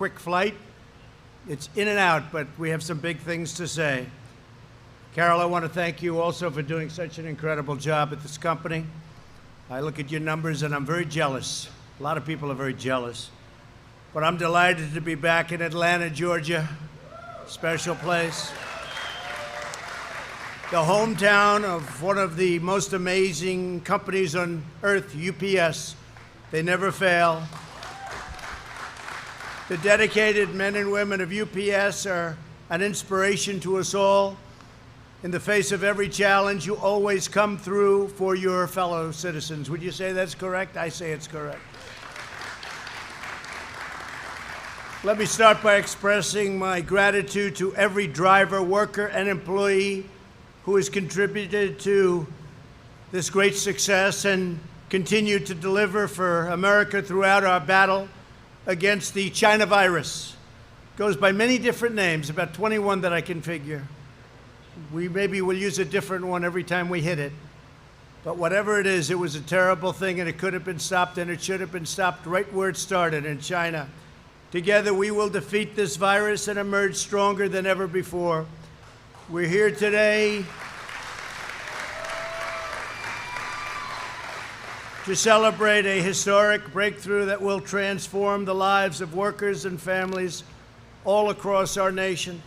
quick flight. It's in and out, but we have some big things to say. Carol, I want to thank you also for doing such an incredible job at this company. I look at your numbers and I'm very jealous. A lot of people are very jealous. But I'm delighted to be back in Atlanta, Georgia. Special place. The hometown of one of the most amazing companies on earth, UPS. They never fail. The dedicated men and women of UPS are an inspiration to us all. In the face of every challenge, you always come through for your fellow citizens. Would you say that's correct? I say it's correct. Let me start by expressing my gratitude to every driver, worker, and employee who has contributed to this great success and continued to deliver for America throughout our battle against the China virus. It goes by many different names, about 21 that I can figure. We maybe will use a different one every time we hit it. But whatever it is, it was a terrible thing, and it could have been stopped, and it should have been stopped right where it started, in China. Together, we will defeat this virus and emerge stronger than ever before. We're here today to celebrate a historic breakthrough that will transform the lives of workers and families all across our nation.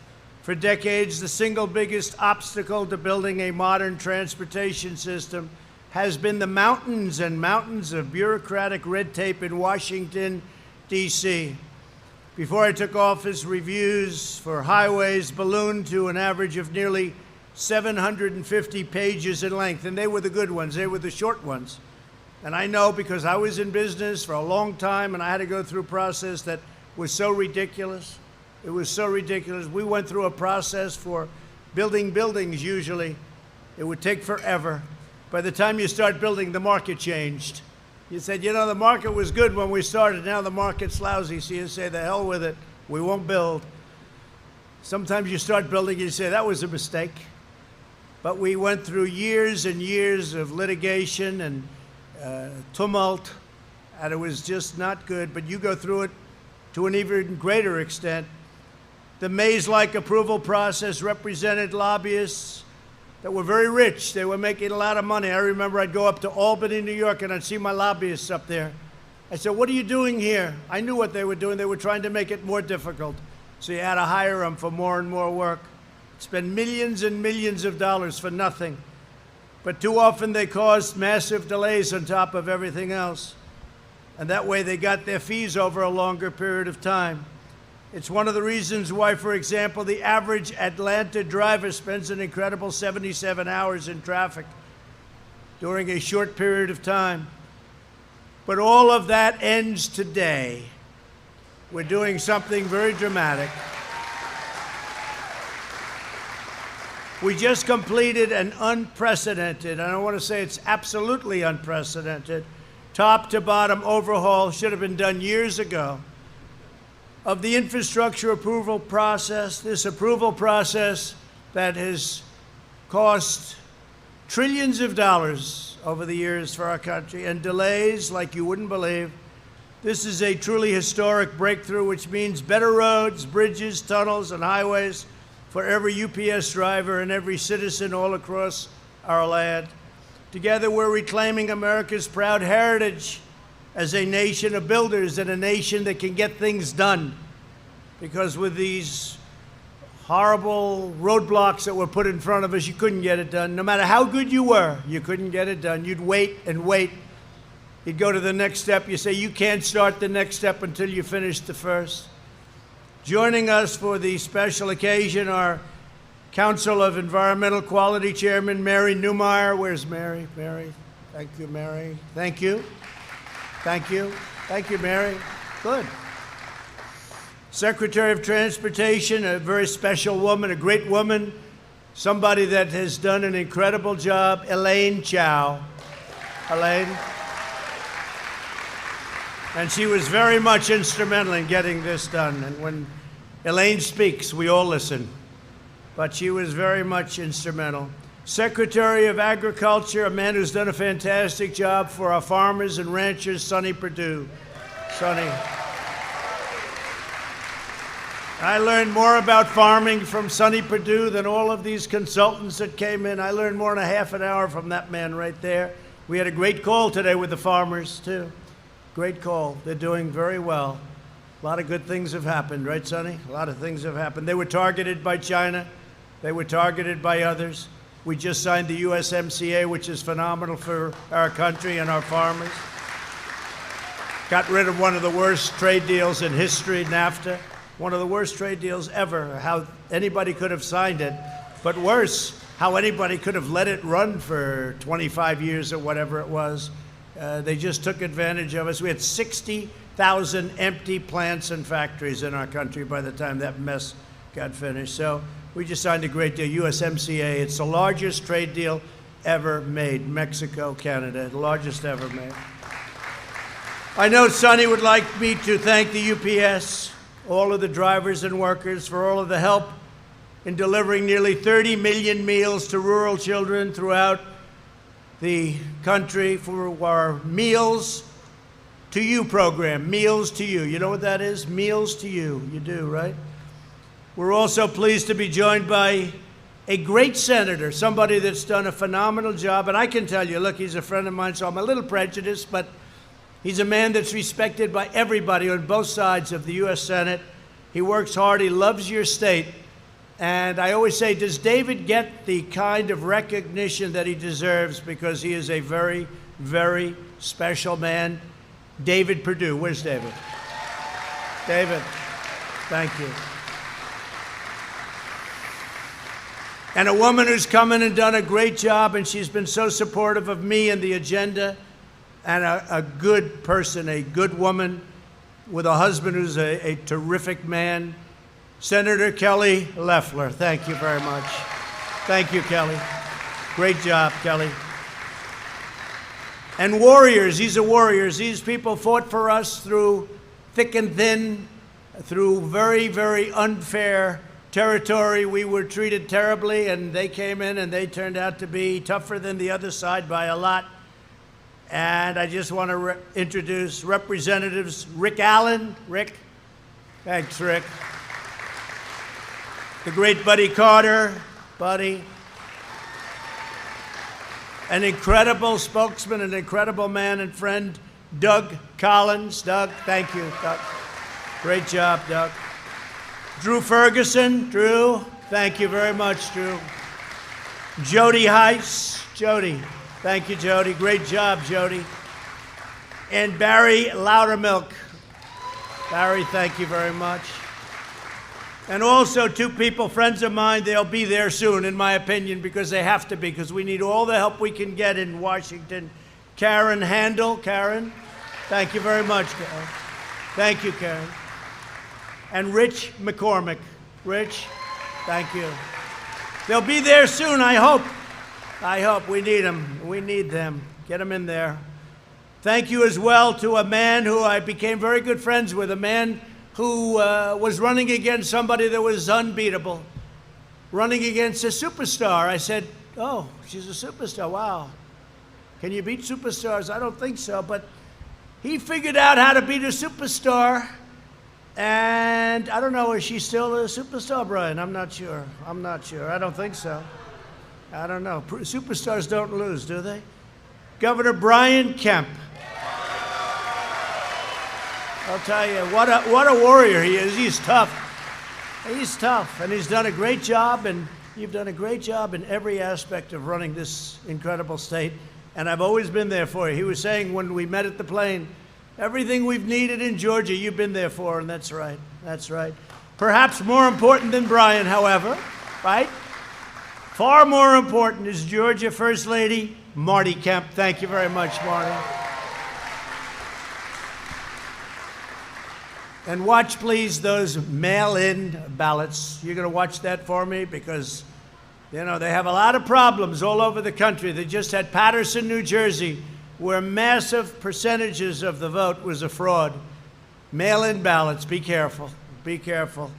For decades, the single biggest obstacle to building a modern transportation system has been the mountains and mountains of bureaucratic red tape in Washington, D.C. Before I took office, reviews for highways ballooned to an average of nearly 750 pages in length, and they were the good ones. They were the short ones. And I know because I was in business for a long time and I had to go through a process that was so ridiculous. It was so ridiculous. We went through a process for building buildings usually. It would take forever. By the time you start building, the market changed. You said, you know, the market was good when we started. Now the market's lousy. So you say, the hell with it. We won't build. Sometimes you start building and you say, that was a mistake. But we went through years and years of litigation and tumult, and it was just not good. But you go through it to an even greater extent. The maze-like approval process represented lobbyists that were very rich. They were making a lot of money. I remember I'd go up to Albany, New York, and I'd see my lobbyists up there. I said, what are you doing here? I knew what they were doing. They were trying to make it more difficult. So you had to hire them for more and more work. Spend millions and millions of dollars for nothing. But too often they caused massive delays on top of everything else. And that way they got their fees over a longer period of time. It's one of the reasons why, for example, the average Atlanta driver spends an incredible 77 hours in traffic during a short period of time. But all of that ends today. We're doing something very dramatic. We just completed an unprecedented, and I want to say it's absolutely unprecedented, top to bottom overhaul, should have been done years ago, of the infrastructure approval process, this approval process that has cost trillions of dollars over the years for our country and delays like you wouldn't believe. This is a truly historic breakthrough, which means better roads, bridges, tunnels, and highways for every UPS driver and every citizen all across our land. Together, we're reclaiming America's proud heritage as a nation of builders and a nation that can get things done. Because with these horrible roadblocks that were put in front of us, you couldn't get it done. No matter how good you were, you couldn't get it done. You'd wait and wait. You'd go to the next step. You say, you can't start the next step until you finish the first. Joining us for the special occasion are Council of Environmental Quality Chairman Mary Neumeyer. Where's Mary? Mary. Thank you, Mary. Thank you. Thank you. Thank you, Mary. Good. Secretary of Transportation, a very special woman, a great woman, somebody that has done an incredible job, Elaine Chao. Elaine. And she was very much instrumental in getting this done. And when Elaine speaks, we all listen. But she was very much instrumental. Secretary of Agriculture, a man who's done a fantastic job for our farmers and ranchers, Sonny Perdue. Sonny. I learned more about farming from Sonny Perdue than all of these consultants that came in. I learned more in a half an hour from that man right there. We had a great call today with the farmers, too. Great call. They're doing very well. A lot of good things have happened, right, Sonny? A lot of things have happened. They were targeted by China. They were targeted by others. We just signed the USMCA, which is phenomenal for our country and our farmers. Got rid of one of the worst trade deals in history, NAFTA. One of the worst trade deals ever. How anybody could have signed it, but worse, how anybody could have let it run for 25 years or whatever it was. They just took advantage of us. We had 60,000 empty plants and factories in our country by the time that mess got finished. So we just signed a great deal, USMCA. It's the largest trade deal ever made. Mexico, Canada, the largest ever made. I know Sonny would like me to thank the UPS, all of the drivers and workers, for all of the help in delivering nearly 30 million meals to rural children throughout the country, for our Meals to You program. Meals to You. You know what that is? Meals to You. You do, right? We're also pleased to be joined by a great senator, somebody that's done a phenomenal job. And I can tell you, look, he's a friend of mine, so I'm a little prejudiced, but he's a man that's respected by everybody on both sides of the U.S. Senate. He works hard. He loves your state. And I always say, does David get the kind of recognition that he deserves? Because he is a very, very special man. David Perdue. Where's David? David, thank you. And a woman who's come in and done a great job, and she's been so supportive of me and the agenda. And a good person, a good woman, with a husband who's a terrific man, Senator Kelly Loeffler. Thank you very much. Thank you, Kelly. Great job, Kelly. And warriors, these are warriors. These people fought for us through thick and thin, through very, very unfair territory. We were treated terribly, and they came in and they turned out to be tougher than the other side by a lot. And I just want to introduce Representatives Rick Allen. Rick. Thanks, Rick. The great Buddy Carter. Buddy. An incredible spokesman, an incredible man and friend, Doug Collins. Doug, thank you, Doug. Great job, Doug. Drew Ferguson. Drew, thank you very much, Drew. Jody Heiss. Jody. Thank you, Jody. Great job, Jody. And Barry Loudermilk. Barry, thank you very much. And also two people, friends of mine, they'll be there soon, in my opinion, because they have to be, because we need all the help we can get in Washington. Karen Handel. Karen, thank you very much, Karen. Thank you, Karen. And Rich McCormick. Rich, thank you. They'll be there soon, I hope. I hope. We need them. We need them. Get them in there. Thank you as well to a man who I became very good friends with, a man who was running against somebody that was unbeatable, running against a superstar. I said, oh, she's a superstar. Wow. Can you beat superstars? I don't think so. But he figured out how to beat a superstar. And I don't know, is she still a superstar, Brian? I'm not sure. I'm not sure. I don't think so. I don't know. Superstars don't lose, do they? Governor Brian Kemp. I'll tell you, what a warrior he is. He's tough. He's tough, and he's done a great job, and you've done a great job in every aspect of running this incredible state, and I've always been there for you. He was saying when we met at the plane, everything we've needed in Georgia, you've been there for, and that's right. That's right. Perhaps more important than Brian, however, right? Far more important is Georgia First Lady Marty Kemp. Thank you very much, Marty. And watch, please, those mail-in ballots. You're going to watch that for me because, you know, they have a lot of problems all over the country. They just had Paterson, New Jersey, where massive percentages of the vote was a fraud. Mail-in ballots. Be careful. Be careful.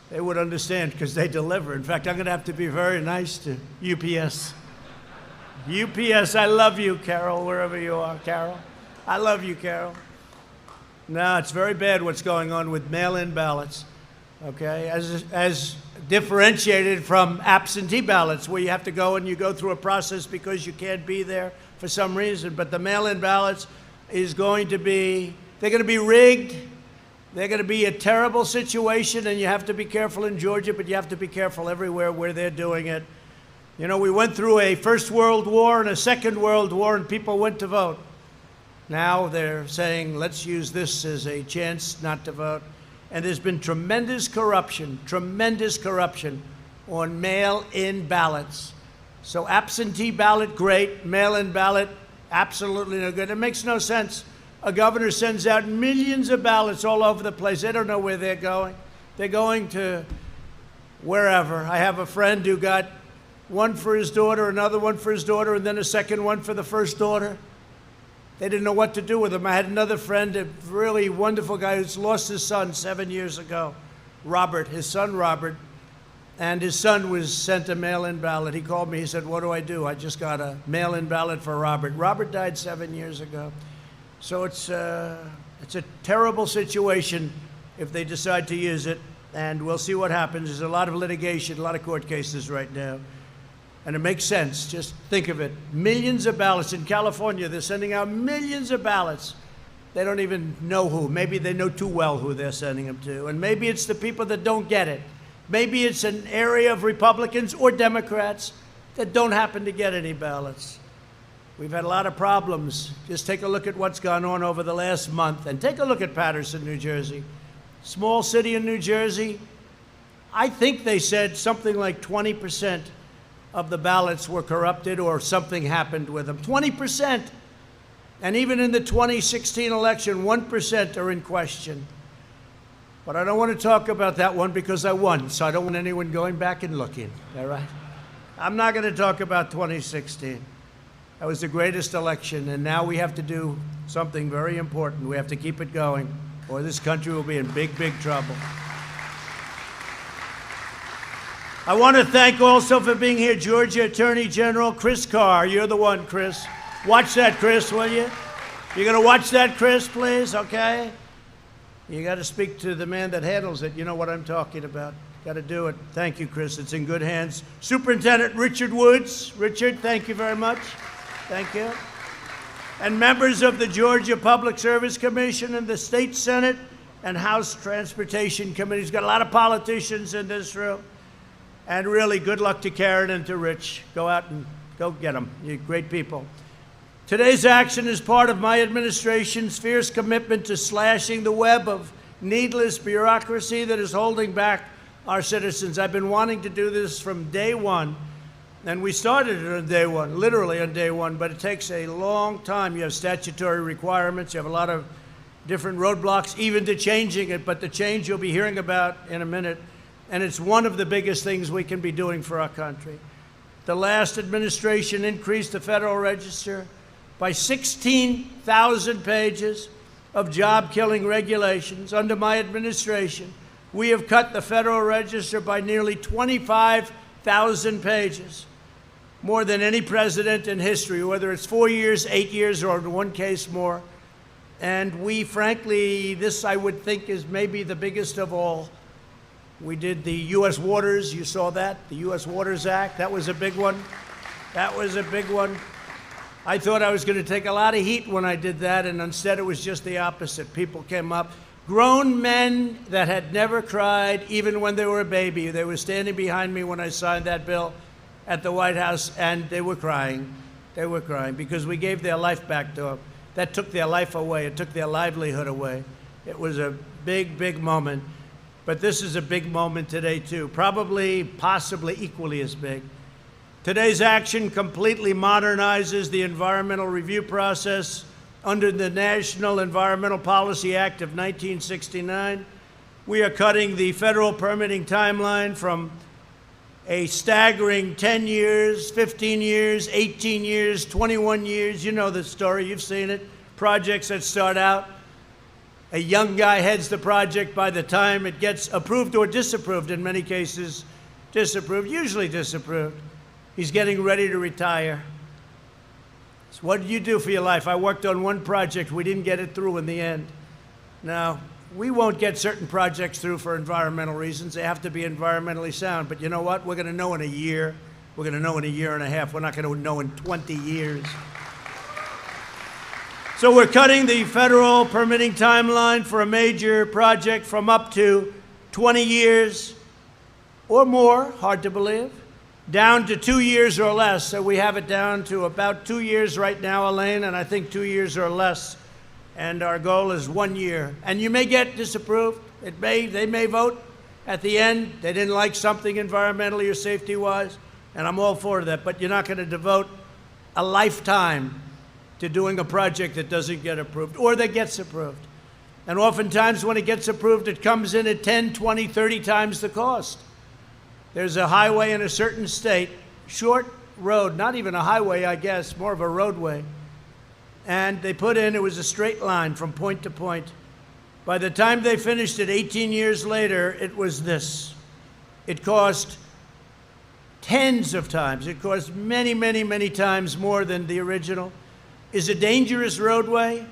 They would understand because they deliver. In fact, I'm going to have to be very nice to UPS. UPS, I love you, Carol, wherever you are, Carol. I love you, Carol. No, it's very bad what's going on with mail-in ballots. okay, as differentiated from absentee ballots, where you have to go and you go through a process because you can't be there for some reason. But the mail-in ballots is going to be, they're going to be rigged. They're going to be a terrible situation, and you have to be careful in Georgia, but you have to be careful everywhere where they're doing it. You know, we went through a First World War and a Second World War, and people went to vote. Now they're saying, let's use this as a chance not to vote. And there's been tremendous corruption on mail-in ballots. So absentee ballot, great. Mail-in ballot, absolutely no good. It makes no sense. A governor sends out millions of ballots all over the place. They don't know where they're going. They're going to wherever. I have a friend who got one for his daughter, another one for his daughter, and then a second one for the first daughter. They didn't know what to do with them. I had another friend, a really wonderful guy who's lost his son 7 years ago, Robert, his son Robert, and his son was sent a mail-in ballot. He called me, he said, what do? I just got a mail-in ballot for Robert. Robert died 7 years ago. So it's a terrible situation if they decide to use it, and we'll see what happens. There's a lot of litigation, a lot of court cases right now. And it makes sense. Just think of it. Millions of ballots. In California, they're sending out millions of ballots. They don't even know who. Maybe they know too well who they're sending them to. And maybe it's the people that don't get it. Maybe it's an area of Republicans or Democrats that don't happen to get any ballots. We've had a lot of problems. Just take a look at what's gone on over the last month. And take a look at Paterson, New Jersey. Small city in New Jersey. I think they said something like 20% of the ballots were corrupted or something happened with them. 20%. And even in the 2016 election, 1% are in question. But I don't want to talk about that one because I won, so I don't want anyone going back and looking, all right? I'm not going to talk about 2016. That was the greatest election, and now we have to do something very important. We have to keep it going, or this country will be in big, big trouble. I want to thank also for being here, Georgia Attorney General Chris Carr. You're the one, Chris. Watch that, Chris, will you? You're going to watch that, Chris, please, okay? You got to speak to the man that handles it. You know what I'm talking about. Got to do it. Thank you, Chris. It's in good hands. Superintendent Richard Woods. Richard, thank you very much. Thank you. And members of the Georgia Public Service Commission and the State Senate and House Transportation Committees. Got a lot of politicians in this room. And really, good luck to Karen and to Rich. Go out and go get them. You're great people. Today's action is part of my administration's fierce commitment to slashing the web of needless bureaucracy that is holding back our citizens. I've been wanting to do this from day one. And we started it on day one, literally on day one, but it takes a long time. You have statutory requirements. You have a lot of different roadblocks, even to changing it. But the change you'll be hearing about in a minute, and it's one of the biggest things we can be doing for our country. The last administration increased the Federal Register by 16,000 pages of job-killing regulations. Under my administration, we have cut the Federal Register by nearly 25,000 pages. More than any president in history, whether it's 4 years, 8 years, or in one case more. And we, frankly, this I would think is maybe the biggest of all. We did the U.S. Waters, you saw that, the U.S. Waters Act. That was a big one. That was a big one. I thought I was going to take a lot of heat when I did that, and instead it was just the opposite. People came up, grown men that had never cried, even when they were a baby. They were standing behind me when I signed that bill at the White House, and they were crying. They were crying because we gave their life back to them. That took their life away. It took their livelihood away. It was a big, big moment. But this is a big moment today, too. Probably, possibly equally as big. Today's action completely modernizes the environmental review process under the National Environmental Policy Act of 1969. We are cutting the federal permitting timeline from a staggering 10 years, 15 years, 18 years, 21 years. You know the story. You've seen it. Projects that start out, a young guy heads the project. By the time it gets approved or disapproved, in many cases disapproved, usually disapproved, he's getting ready to retire. So what did you do for your life? I worked on one project. We didn't get it through in the end. Now, we won't get certain projects through for environmental reasons. They have to be environmentally sound. But you know what? We're going to know in a year. We're going to know in a year and a half. We're not going to know in 20 years. So we're cutting the federal permitting timeline for a major project from up to 20 years or more, hard to believe, down to 2 years or less. So we have it down to about 2 years right now, Elaine, and I think 2 years or less. And our goal is 1 year. And you may get disapproved. They may vote at the end. They didn't like something environmentally or safety-wise, and I'm all for that. But you're not going to devote a lifetime to doing a project that doesn't get approved or that gets approved. And oftentimes when it gets approved, it comes in at 10, 20, 30 times the cost. There's a highway in a certain state, short road, not even a highway, I guess, more of a roadway. And they put in, it was a straight line from point to point. By the time they finished it 18 years later, it was this. It cost tens of times. It cost many, many, many times more than the original. Is a dangerous roadway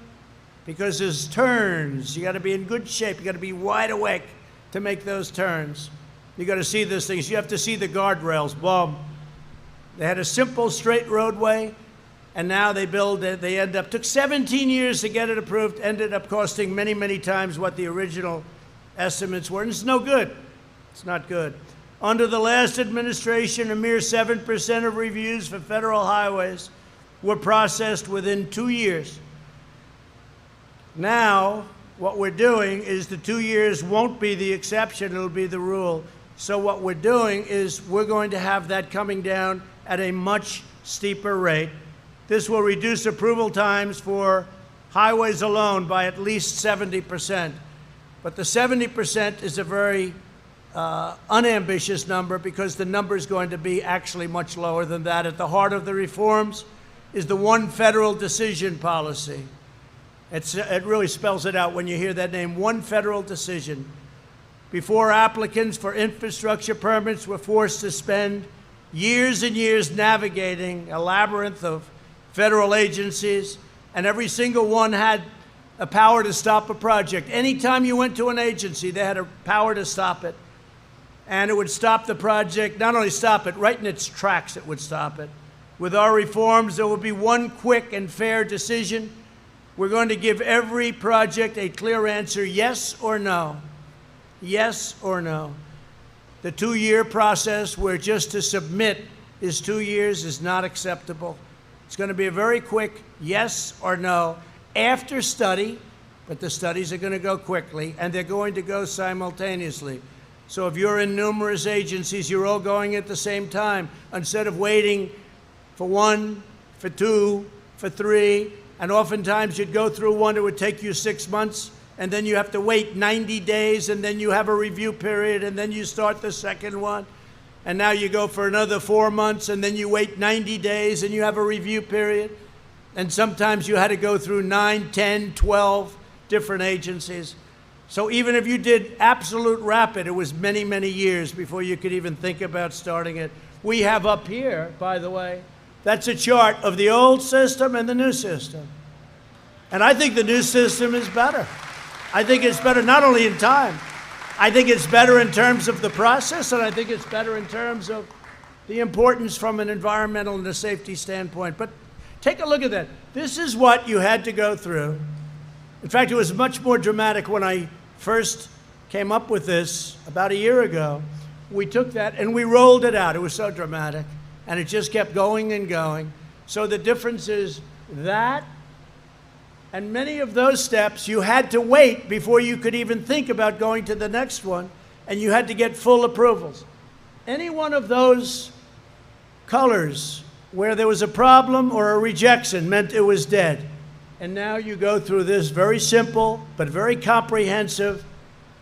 because there's turns. You got to be in good shape. You got to be wide awake to make those turns. You got to see those things. You have to see the guardrails. Boom. They had a simple straight roadway, and now they build it. They took 17 years to get it approved, ended up costing many, many times what the original estimates were, and it's no good. It's not good. Under the last administration, a mere 7% of reviews for federal highways were processed within 2 years. Now, what we're doing is the 2 years won't be the exception, it'll be the rule. So what we're doing is we're going to have that coming down at a much steeper rate. This will reduce approval times for highways alone by at least 70%. But the 70% is a very unambitious number because the number is going to be actually much lower than that. At the heart of the reforms is the one federal decision policy. It really spells it out when you hear that name, one federal decision. Before, applicants for infrastructure permits were forced to spend years and years navigating a labyrinth of federal agencies, and every single one had a power to stop a project. Anytime you went to an agency, they had a power to stop it. And it would stop the project, not only stop it, right in its tracks it would stop it. With our reforms, there will be one quick and fair decision. We're going to give every project a clear answer, yes or no. Yes or no. The 2-year process where just to submit is 2 years is not acceptable. It's going to be a very quick yes or no after study, but the studies are going to go quickly, and they're going to go simultaneously. So if you're in numerous agencies, you're all going at the same time. Instead of waiting for 1, for 2, for 3, and oftentimes you'd go through one, it would take you 6 months, and then you have to wait 90 days, and then you have a review period, and then you start the second one. And now you go for another 4 months, and then you wait 90 days, and you have a review period. And sometimes you had to go through 9, 10, 12 different agencies. So even if you did absolute rapid, it was many, many years before you could even think about starting it. We have up here, by the way, that's a chart of the old system and the new system. And I think the new system is better. I think it's better not only in time, I think it's better in terms of the process, and I think it's better in terms of the importance from an environmental and a safety standpoint. But take a look at that. This is what you had to go through. In fact, it was much more dramatic when I first came up with this about a year ago. We took that and we rolled it out. It was so dramatic. And it just kept going and going. So the difference is that, and many of those steps you had to wait before you could even think about going to the next one, and you had to get full approvals. Any one of those colors where there was a problem or a rejection meant it was dead. And now you go through this very simple but very comprehensive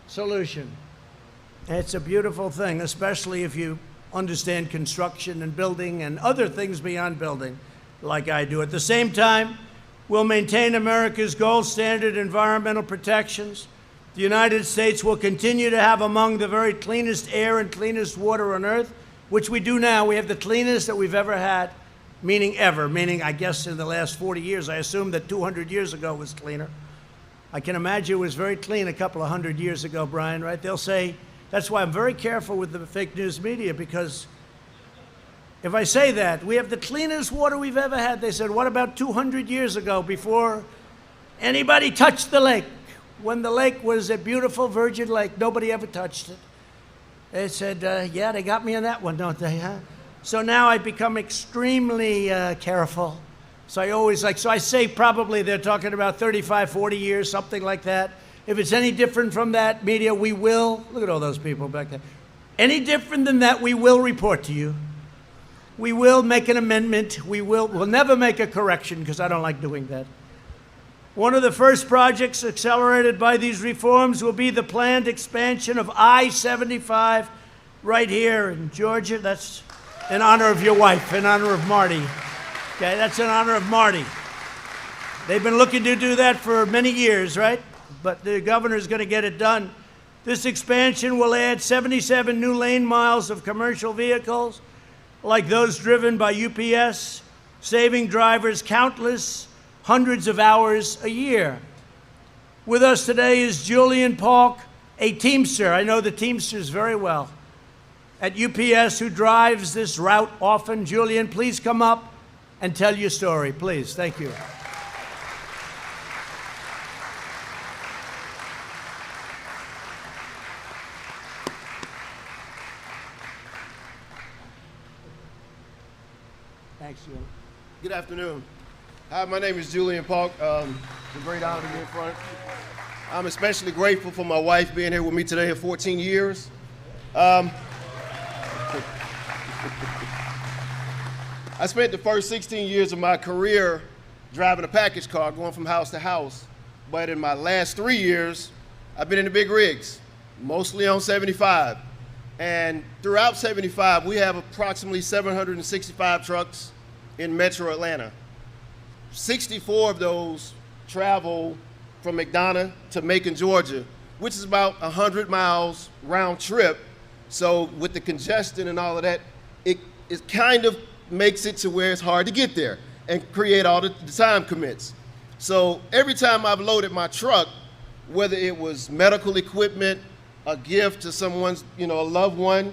solution. And it's a beautiful thing, especially if you understand construction and building and other things beyond building, like I do. At the same time, we'll maintain America's gold standard environmental protections. The United States will continue to have among the very cleanest air and cleanest water on earth, which we do now. We have the cleanest that we've ever had, meaning ever, meaning I guess in the last 40 years. I assume that 200 years ago was cleaner. I can imagine it was very clean a couple of hundred years ago, Brian, right? They'll say, that's why I'm very careful with the fake news media, because if I say that, we have the cleanest water we've ever had, they said, what about 200 years ago before anybody touched the lake? When the lake was a beautiful virgin lake, nobody ever touched it. They said, yeah, they got me on that one, don't they, huh? So now I become extremely careful. So I say probably they're talking about 35, 40 years, something like that. If it's any different from that, media, we will, look at all those people back there. Any different than that, we will report to you. We will make an amendment. We'll never make a correction, because I don't like doing that. One of the first projects accelerated by these reforms will be the planned expansion of I-75 right here in Georgia. That's in honor of your wife, in honor of Marty. Okay, that's in honor of Marty. They've been looking to do that for many years, right? But the governor's going to get it done. This expansion will add 77 new lane miles of commercial vehicles, like those driven by UPS, saving drivers countless hundreds of hours a year. With us today is Julian Polk, a Teamster. I know the Teamsters very well. At UPS, who drives this route often. Julian, please come up and tell your story, please. Thank you. Thanks, Julian. Good afternoon. Hi, my name is Julian Polk. It's a great honor to be in front. I'm especially grateful for my wife being here with me today for 14 years. I spent the first 16 years of my career driving a package car, going from house to house. But in my last 3 years, I've been in the big rigs, mostly on 75. And throughout 75, we have approximately 765 trucks in Metro Atlanta. 64 of those travel from McDonough to Macon, Georgia, which is about 100 miles round trip. So with the congestion and all of that, it kind of makes it to where it's hard to get there and create all the time commits. So every time I've loaded my truck, whether it was medical equipment, a gift to someone's, a loved one,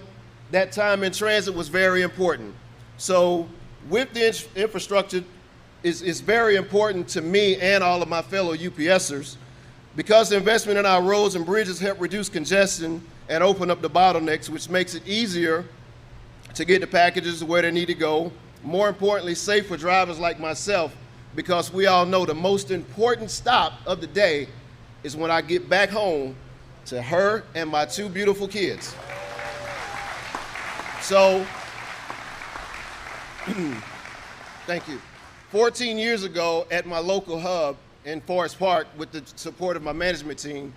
that time in transit was very important. So with the infrastructure is very important to me and all of my fellow UPSers, because the investment in our roads and bridges help reduce congestion and open up the bottlenecks, which makes it easier to get the packages to where they need to go. More importantly, safe for drivers like myself, because we all know the most important stop of the day is when I get back home to her and my two beautiful kids. So, thank you. 14 years ago at my local hub in Forest Park, with the support of my management team,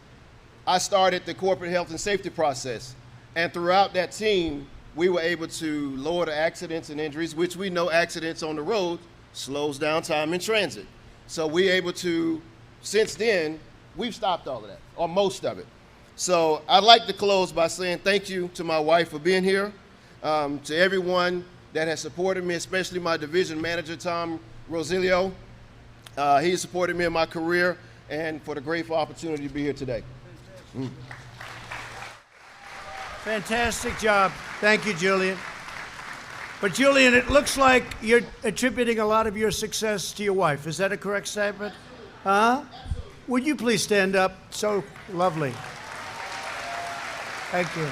I started the corporate health and safety process. And throughout that team, we were able to lower the accidents and injuries, which we know accidents on the road slows down time in transit. So we're able to, since then, we've stopped all of that, or most of it. So I'd like to close by saying thank you to my wife for being here, to everyone that has supported me, especially my division manager, Tom Rosilio. He has supported me in my career, and for the grateful opportunity to be here today. Fantastic job. Thank you, Julian. But Julian, it looks like you're attributing a lot of your success to your wife. Is that a correct statement? Huh? Would you please stand up? So lovely. Thank you.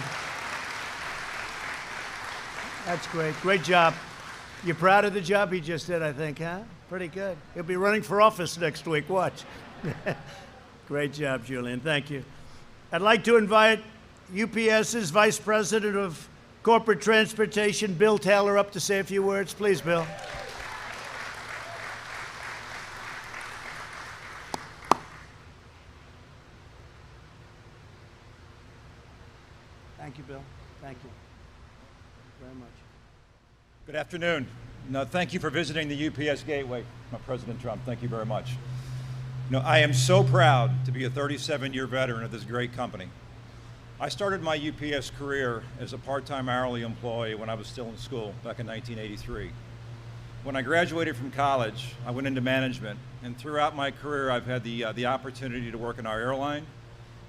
That's great. Great job. You're proud of the job he just did, I think, huh? Pretty good. He'll be running for office next week. Watch. Great job, Julian. Thank you. I'd like to invite UPS's Vice President of Corporate Transportation, Bill Taylor, up to say a few words. Please, Bill. Thank you, Bill. Thank you very much. Good afternoon. No, thank you for visiting the UPS Gateway, President Trump. Thank you very much. I am so proud to be a 37-year veteran of this great company. I started my UPS career as a part-time hourly employee when I was still in school back in 1983. When I graduated from college, I went into management, and throughout my career, I've had the opportunity to work in our airline,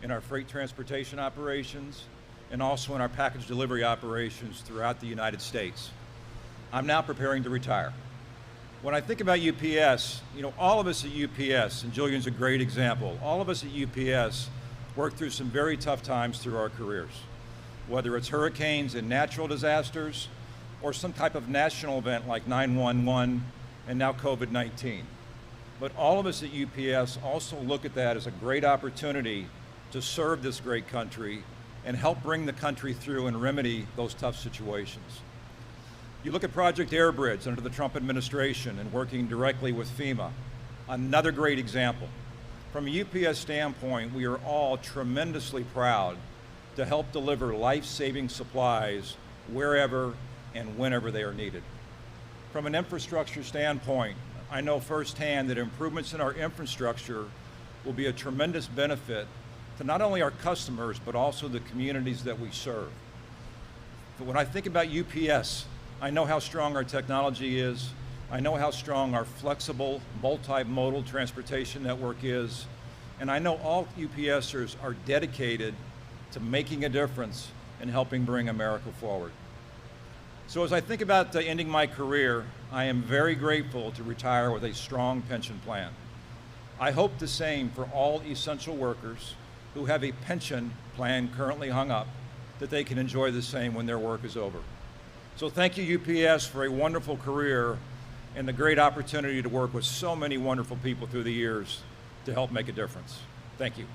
in our freight transportation operations, and also in our package delivery operations throughout the United States. I'm now preparing to retire. When I think about UPS, all of us at UPS, and Julian's a great example, all of us at UPS worked through some very tough times through our careers, whether it's hurricanes and natural disasters, or some type of national event like 9/11 and now COVID-19. But all of us at UPS also look at that as a great opportunity to serve this great country and help bring the country through and remedy those tough situations. You look at Project Airbridge under the Trump administration and working directly with FEMA, another great example. From a UPS standpoint, we are all tremendously proud to help deliver life-saving supplies wherever and whenever they are needed. From an infrastructure standpoint, I know firsthand that improvements in our infrastructure will be a tremendous benefit to not only our customers, but also the communities that we serve. But when I think about UPS, I know how strong our technology is. I know how strong our flexible, multimodal transportation network is. And I know all UPSers are dedicated to making a difference and helping bring America forward. So as I think about ending my career, I am very grateful to retire with a strong pension plan. I hope the same for all essential workers who have a pension plan currently hung up, that they can enjoy the same when their work is over. So thank you, UPS, for a wonderful career and the great opportunity to work with so many wonderful people through the years to help make a difference. Thank you.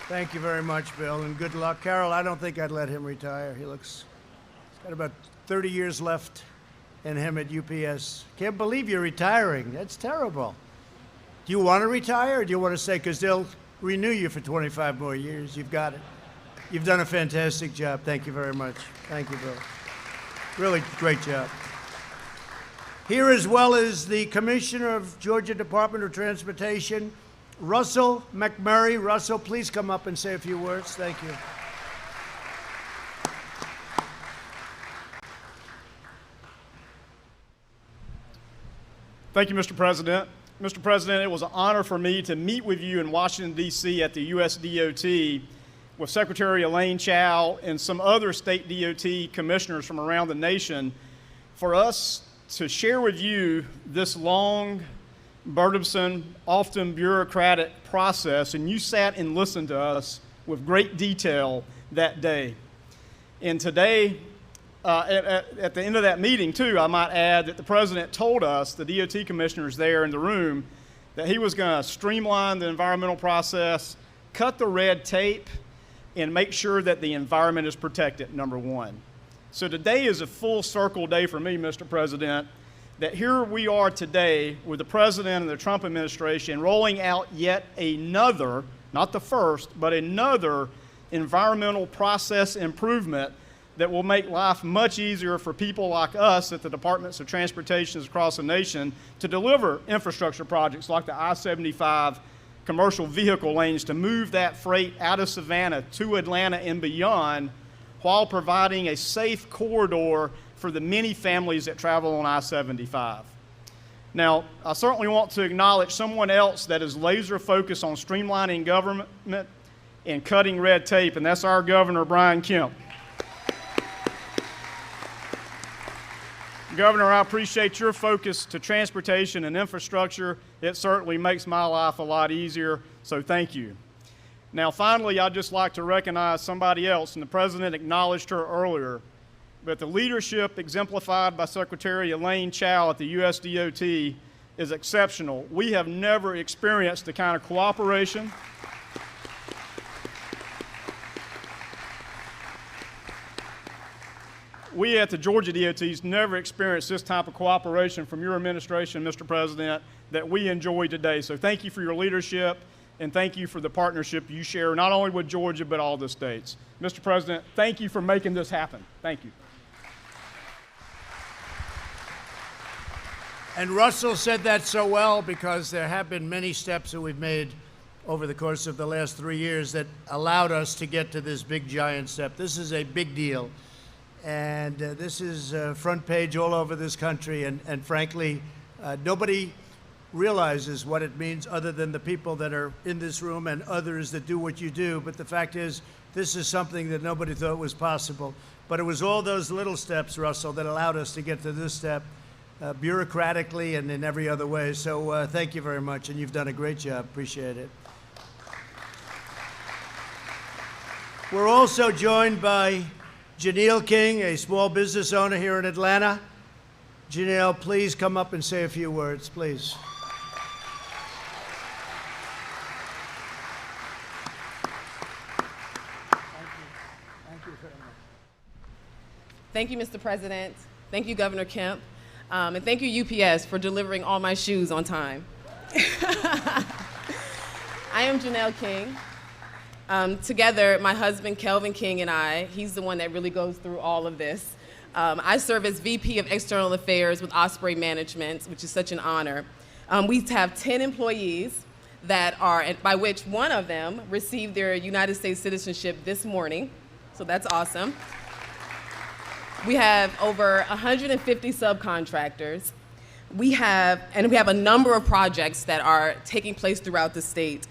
Thank you very much, Bill, and good luck. Carol, I don't think I'd let him retire. He's got about 30 years left in him at UPS. Can't believe you're retiring. That's terrible. Do you want to retire, or do you want to stay? Because they'll renew you for 25 more years. You've got it. You've done a fantastic job. Thank you very much. Thank you, Bill. Really great job. Here, as well as the Commissioner of Georgia Department of Transportation, Russell McMurray. Russell, please come up and say a few words. Thank you. Thank you, Mr. President. Mr. President, it was an honor for me to meet with you in Washington, D.C. at the U.S. DOT with Secretary Elaine Chao and some other state DOT commissioners from around the nation for us to share with you this long, burdensome, often bureaucratic process, and you sat and listened to us with great detail that day. And today, at the end of that meeting, too, I might add that the President told us, the DOT commissioners there in the room, that he was going to streamline the environmental process, cut the red tape, and make sure that the environment is protected, number one. So today is a full circle day for me, Mr. President, that here we are today with the President and the Trump administration rolling out yet another, not the first, but another environmental process improvement that will make life much easier for people like us at the Departments of Transportation across the nation to deliver infrastructure projects like the I-75 commercial vehicle lanes to move that freight out of Savannah to Atlanta and beyond, while providing a safe corridor for the many families that travel on I-75. Now, I certainly want to acknowledge someone else that is laser focused on streamlining government and cutting red tape, and that's our Governor, Brian Kemp. Governor, I appreciate your focus to transportation and infrastructure. It certainly makes my life a lot easier, so thank you. Now, finally, I'd just like to recognize somebody else, and the President acknowledged her earlier, but the leadership exemplified by Secretary Elaine Chao at the U.S. DOT is exceptional. We have never experienced the kind of cooperation we at the Georgia DOT's never experienced this type of cooperation from your administration, Mr. President, that we enjoy today. So thank you for your leadership, and thank you for the partnership you share not only with Georgia, but all the states. Mr. President, thank you for making this happen. Thank you. And Russell said that so well because there have been many steps that we've made over the course of the last 3 years that allowed us to get to this big giant step. This is a big deal. And this is front page all over this country. And frankly, nobody realizes what it means other than the people that are in this room and others that do what you do. But the fact is, this is something that nobody thought was possible. But it was all those little steps, Russell, that allowed us to get to this step, bureaucratically and in every other way. So thank you very much, and you've done a great job. Appreciate it. We're also joined by Janelle King, a small business owner here in Atlanta. Janelle, please come up and say a few words, please. Thank you, Mr. President. Thank you, Governor Kemp. And thank you, UPS, for delivering all my shoes on time. I am Janelle King. Together, my husband, Kelvin King, and I, he's the one that really goes through all of this. I serve as VP of External Affairs with Osprey Management, which is such an honor. We have 10 employees that are, by which one of them received their United States citizenship this morning, so that's awesome. We have over 150 subcontractors. We have a number of projects that are taking place throughout the state.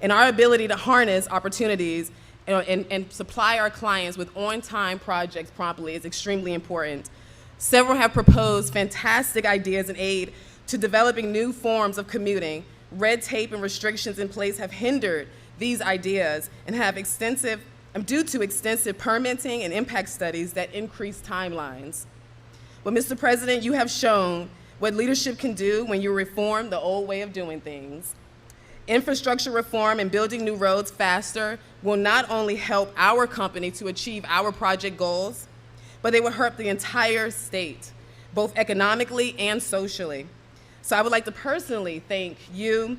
And our ability to harness opportunities and supply our clients with on-time projects promptly is extremely important. Several have proposed fantastic ideas in aid to developing new forms of commuting. Red tape and restrictions in place have hindered these ideas and have due to extensive permitting and impact studies that increase timelines. Well, Mr. President, you have shown what leadership can do when you reform the old way of doing things. Infrastructure reform and building new roads faster will not only help our company to achieve our project goals, but they will help the entire state, both economically and socially. So I would like to personally thank you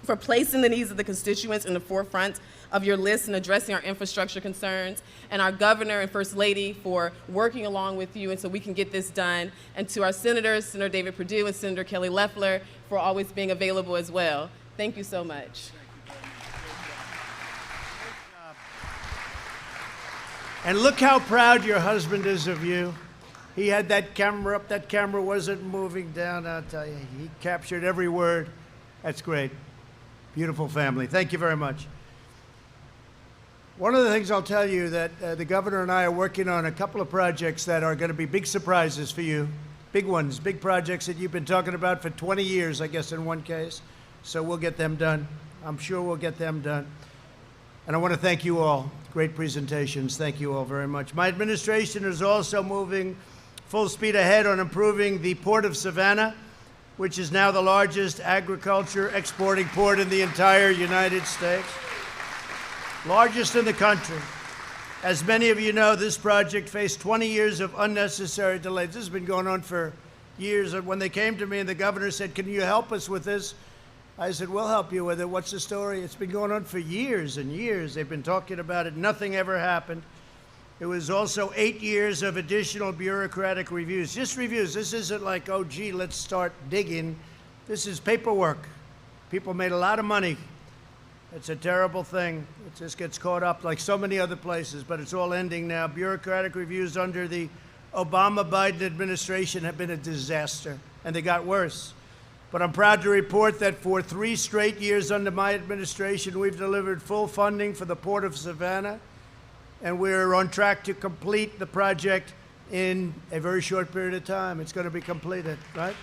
for placing the needs of the constituents in the forefront of your list and addressing our infrastructure concerns, and our governor and first lady for working along with you and so we can get this done, and to our senators, Senator David Perdue and Senator Kelly Loeffler, for always being available as well. Thank you so much. And look how proud your husband is of you. He had that camera up. That camera wasn't moving down. I'll tell you, he captured every word. That's great. Beautiful family. Thank you very much. One of the things I'll tell you that the governor and I are working on a couple of projects that are going to be big surprises for you. Big ones, big projects that you've been talking about for 20 years, I guess, in one case. So we'll get them done. I'm sure we'll get them done. And I want to thank you all. Great presentations. Thank you all very much. My administration is also moving full speed ahead on improving the Port of Savannah, which is now the largest agriculture exporting port in the entire United States. Largest in the country. As many of you know, this project faced 20 years of unnecessary delays. This has been going on for years. And when they came to me and the governor said, "Can you help us with this?" I said, "We'll help you with it. What's the story?" It's been going on for years and years. They've been talking about it. Nothing ever happened. It was also 8 years of additional bureaucratic reviews. Just reviews. This isn't like, oh, gee, let's start digging. This is paperwork. People made a lot of money. It's a terrible thing. It just gets caught up like so many other places, but it's all ending now. Bureaucratic reviews under the Obama-Biden administration have been a disaster, and they got worse. But I'm proud to report that for 3 straight years under my administration, we've delivered full funding for the Port of Savannah, and we're on track to complete the project in a very short period of time. It's going to be completed, right?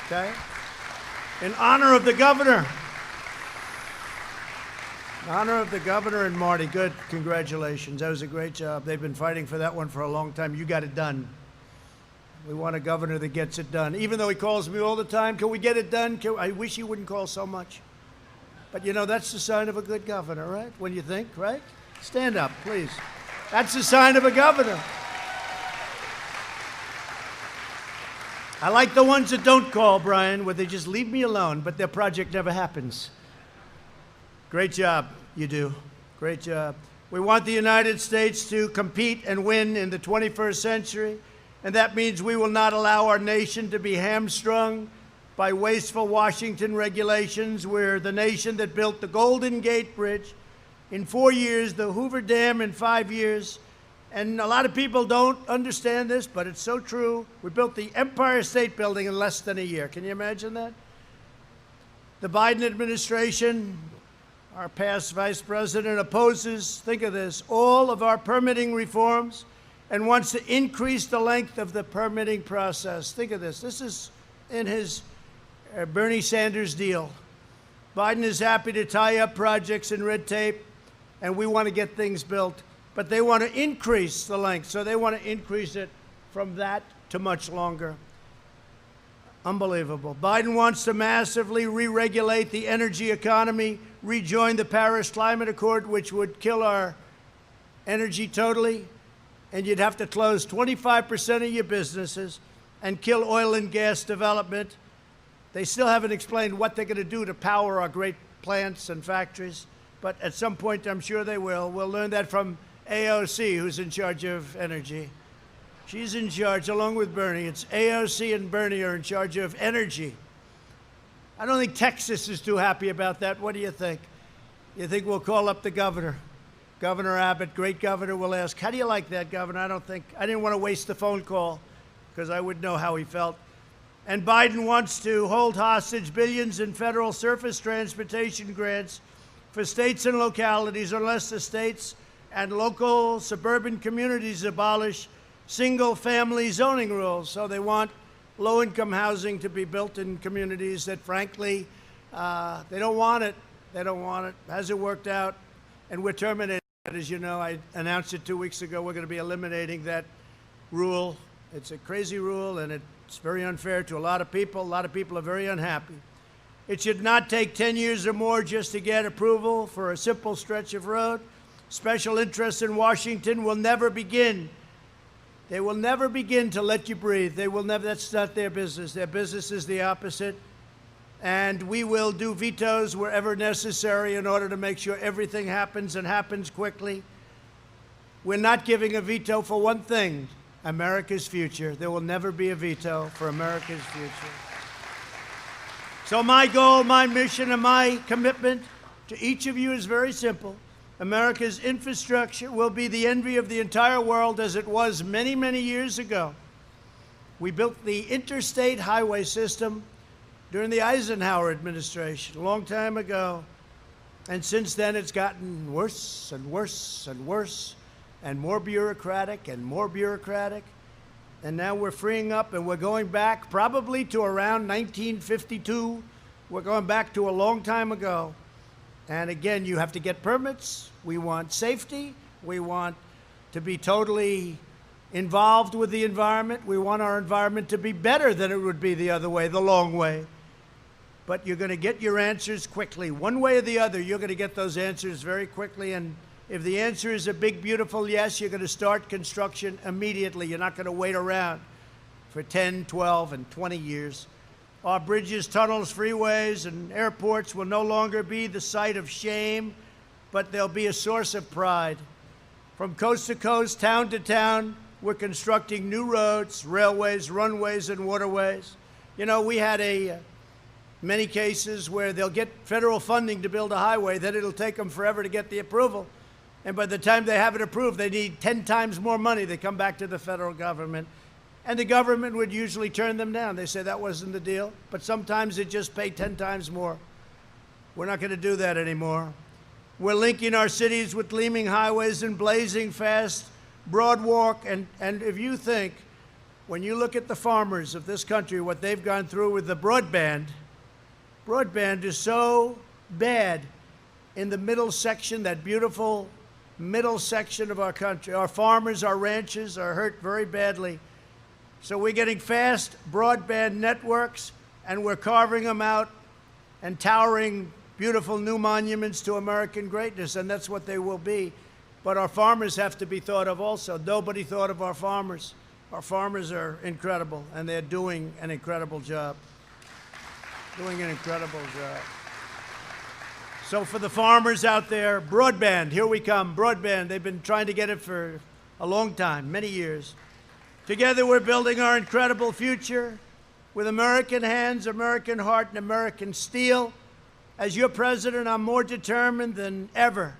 Okay? In honor of the governor. In honor of the governor and Marty. Good. Congratulations. That was a great job. They've been fighting for that one for a long time. You got it done. We want a governor that gets it done. Even though he calls me all the time, can we get it done? I wish he wouldn't call so much. But, you know, that's the sign of a good governor, right? When you think, right? Stand up, please. That's the sign of a governor. I like the ones that don't call, Brian, where they just leave me alone, but their project never happens. Great job, you do. Great job. We want the United States to compete and win in the 21st century, and that means we will not allow our nation to be hamstrung by wasteful Washington regulations. We're the nation that built the Golden Gate Bridge in 4 years, the Hoover Dam in 5 years. And a lot of people don't understand this, but it's so true. We built the Empire State Building in less than a year. Can you imagine that? The Biden administration, our past vice president, opposes, think of this, all of our permitting reforms and wants to increase the length of the permitting process. Think of this. This is in his Bernie Sanders deal. Biden is happy to tie up projects in red tape, and we want to get things built. But they want to increase the length, so they want to increase it from that to much longer. Unbelievable. Biden wants to massively re-regulate the energy economy, rejoin the Paris Climate Accord, which would kill our energy totally, and you'd have to close 25% of your businesses and kill oil and gas development. They still haven't explained what they're going to do to power our great plants and factories, but at some point I'm sure they will. We'll learn that from AOC, who's in charge of energy. She's in charge, along with Bernie. It's AOC and Bernie are in charge of energy. I don't think Texas is too happy about that. What do you think? You think we'll call up the governor? Governor Abbott, great governor, will ask, how do you like that, Governor? I didn't want to waste the phone call because I would know how he felt. And Biden wants to hold hostage billions in federal surface transportation grants for states and localities unless the states and local suburban communities abolish single-family zoning rules. So they want low-income housing to be built in communities that, frankly, they don't want it. They don't want it. Hasn't worked out, and we're terminating it. As you know, I announced it 2 weeks ago. We're going to be eliminating that rule. It's a crazy rule, and it's very unfair to a lot of people. A lot of people are very unhappy. It should not take 10 years or more just to get approval for a simple stretch of road. Special interests in Washington will never begin. They will never begin to let you breathe. They will never. That's not their business. Their business is the opposite. And we will do vetoes wherever necessary in order to make sure everything happens and happens quickly. We're not giving a veto for one thing, America's future. There will never be a veto for America's future. So my goal, my mission, and my commitment to each of you is very simple. America's infrastructure will be the envy of the entire world as it was many, many years ago. We built the interstate highway system during the Eisenhower administration, a long time ago. And since then, it's gotten worse and worse and worse, and more bureaucratic and more bureaucratic. And now we're freeing up, and we're going back probably to around 1952. We're going back to a long time ago. And again, you have to get permits. We want safety. We want to be totally involved with the environment. We want our environment to be better than it would be the other way, the long way. But you're going to get your answers quickly. One way or the other, you're going to get those answers very quickly. And if the answer is a big, beautiful yes, you're going to start construction immediately. You're not going to wait around for 10, 12, and 20 years. Our bridges, tunnels, freeways, and airports will no longer be the site of shame, but they'll be a source of pride. From coast to coast, town to town, we're constructing new roads, railways, runways, and waterways. You know, we had many cases where they'll get federal funding to build a highway, then it'll take them forever to get the approval. And by the time they have it approved, they need 10 times more money. They come back to the federal government. And the government would usually turn them down. They say that wasn't the deal. But sometimes it just paid 10 times more. We're not going to do that anymore. We're linking our cities with gleaming highways and blazing fast broad walk. And if you think, when you look at the farmers of this country, what they've gone through with the broadband is so bad in the middle section, that beautiful middle section of our country. Our farmers, our ranchers are hurt very badly. So we're getting fast broadband networks, and we're carving them out and towering beautiful new monuments to American greatness, and that's what they will be. But our farmers have to be thought of also. Nobody thought of our farmers. Our farmers are incredible, and they're doing an incredible job. Doing an incredible job. So for the farmers out there, broadband, here we come, broadband. They've been trying to get it for a long time, many years. Together we're building our incredible future. with American hands, American heart, and American steel. As your president, I'm more determined than ever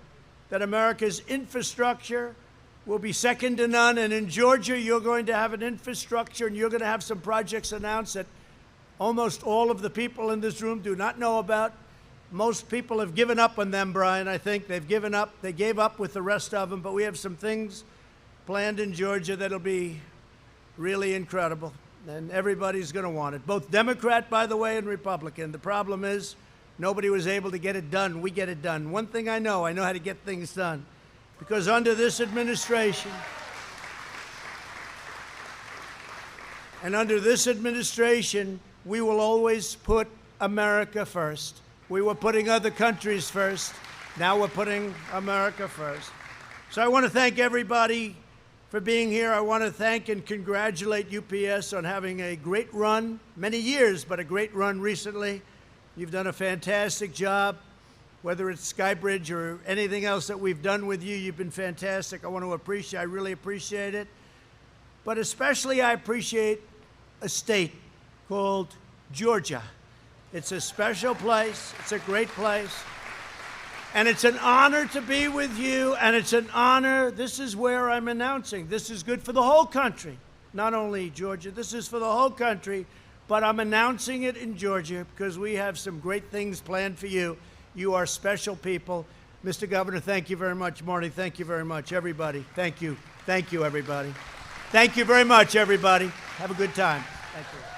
that America's infrastructure will be second to none. And in Georgia, you're going to have an infrastructure, and you're going to have some projects announced that almost all of the people in this room do not know about. Most people have given up on them, Brian. I think they've given up. They gave up with the rest of them. But we have some things planned in Georgia that'll be really incredible. And everybody's going to want it. Both Democrat, by the way, and Republican. The problem is nobody was able to get it done. We get it done. One thing I know how to get things done. Because under this administration, we will always put America first. We were putting other countries first. Now we're putting America first. So I want to thank everybody for being here. I want to thank and congratulate UPS on having a great run, many years, but a great run recently. You've done a fantastic job. Whether it's Skybridge or anything else that we've done with you, you've been fantastic. I really appreciate it. But especially I appreciate a state called Georgia. It's a special place. It's a great place. And it's an honor to be with you, and it's an honor. This is where I'm announcing. This is good for the whole country, not only Georgia. This is for the whole country, but I'm announcing it in Georgia because we have some great things planned for you. You are special people. Mr. Governor, thank you very much. Marty, thank you very much. Everybody, thank you. Thank you, everybody. Thank you very much, everybody. Have a good time. Thank you.